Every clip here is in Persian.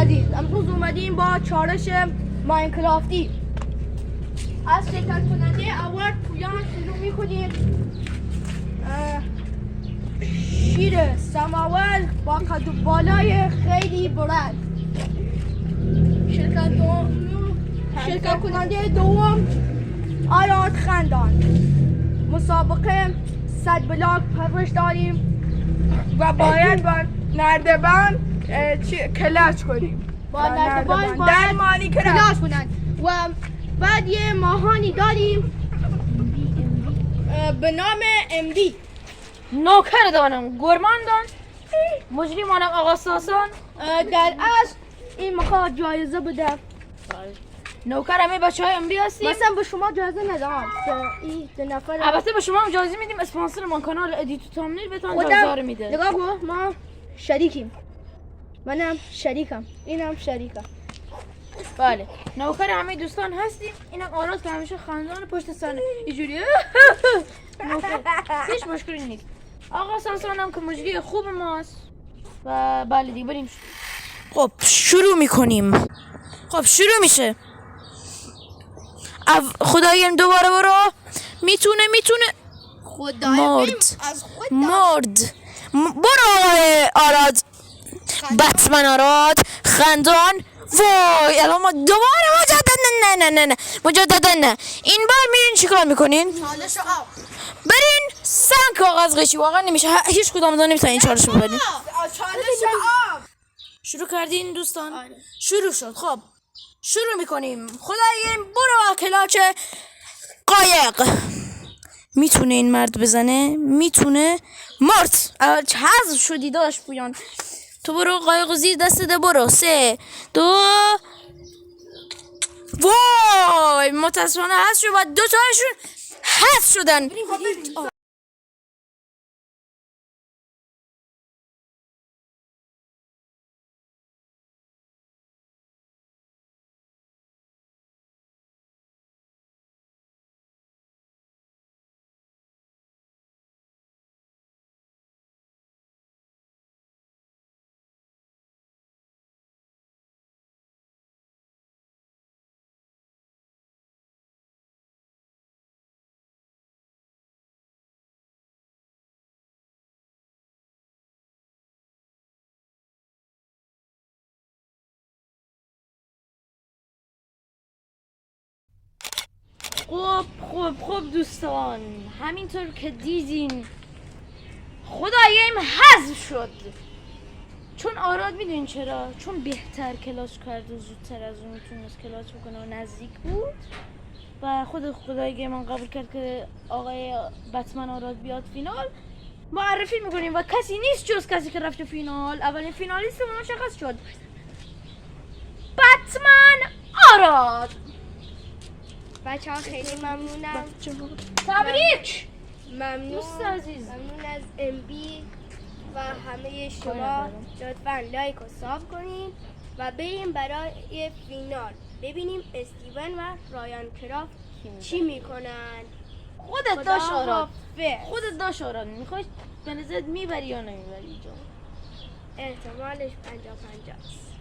عزیز، امروز اومدیم با چالش ماینکرافتی. از شرکت کننده اول پویان شروع میکنیم. شیر سماور با قد و بالای خیلی بلند. شرکت کننده دوم آراد خندان. مسابقه 100 بلاک پرورش داریم و باید با نردبان کلاش کنیم. با نردبان در ماینکرافت کلاش کنن. و بعد یه ماهانی داریم به نام MD. نوکر دانم گرماندان مجری مانم آقا ساسان. در اصل این میخواد جایزه بده. نوکر همه بچه های امری هستیم. مثلا به شما جایزه ندهم. این دو نفر البته به شما هم جایزه میدیم. اسپانسر ما کانال ادیتو تامنیل بهتون جایزه رو میده. نگاه کن، ما شریکیم. منم شریکم، اینم شریکم. بله نوکر همه دوستان هستیم. اینم آراد که همیشه خندان پشت سر اینجوری نوکر هیچ مشکلی نیست. آقا ساسان هم که مجری خوب ماست. و بله دیگه بریم. خب شروع میکنیم. خب شروع میشه. خدایم دوباره برو. میتونه مرد برو آراد. بتمن آراد خندان. وای الان ما دوباره مجددا نه این بار میرین چیکار میکنین؟ چالش آب. برین سن کاغذ قشی. واقعا نمیشه هیچ کدام نمیتونن این چالش رو ببرین. چالش آب. شروع کردین دوستان؟ شروع شد. خب شروع میکنیم. خدایم برو کلاچ قایق. میتونه این مرد بزنه؟ میتونه. مرد حذف شدی داشت پویان. تو برو قایق زیر دست ده. برو 3 2 وای متاسفانه حذف شد و 2 تاشون حذف شدن. خب دوستان همینطور که دیدین خدایم حذف شد. چون آراد میدونین چرا؟ چون بهتر کلاس کرد و زودتر از اون میتونست کلاس بکنه و نزدیک بود و خدای من قبول کرد که آقای بتمن آراد بیاد فینال. معرفی میکنیم و کسی نیست جز کسی که رفته فینال. اولین فینالیست ما مشخص شد. بتمن آراد. بچه ها خیلی ممنونم. تبریک. ممنون دوست عزیز. ممنون از MB و همه شما. لطفا لایک و ساب کنین و بریم برای فینال ببینیم استیون و رایان کرافت چی میکنن. خودت داشت آراد. حافظ. خودت داشت آراد. میخوای به نظرت میبری یا نمیبری جا؟ احتمالش 50-50 است.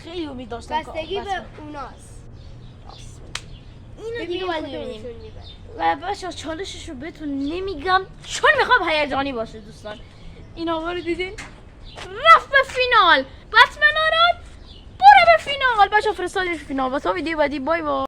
خیلی امید داشتم. بستگی به اوناست. اینو دیگه باید ببینیم. و بچه‌ها چالشش رو بهتون نمیگم چون میخوام هیجانی باشه دوستان. این آقا رو دیدین؟ رفت به فینال. بتمن آراد برو به فینال. بچه‌ها فرستادش فینال. با تا ویدیو بعدی. بای بای.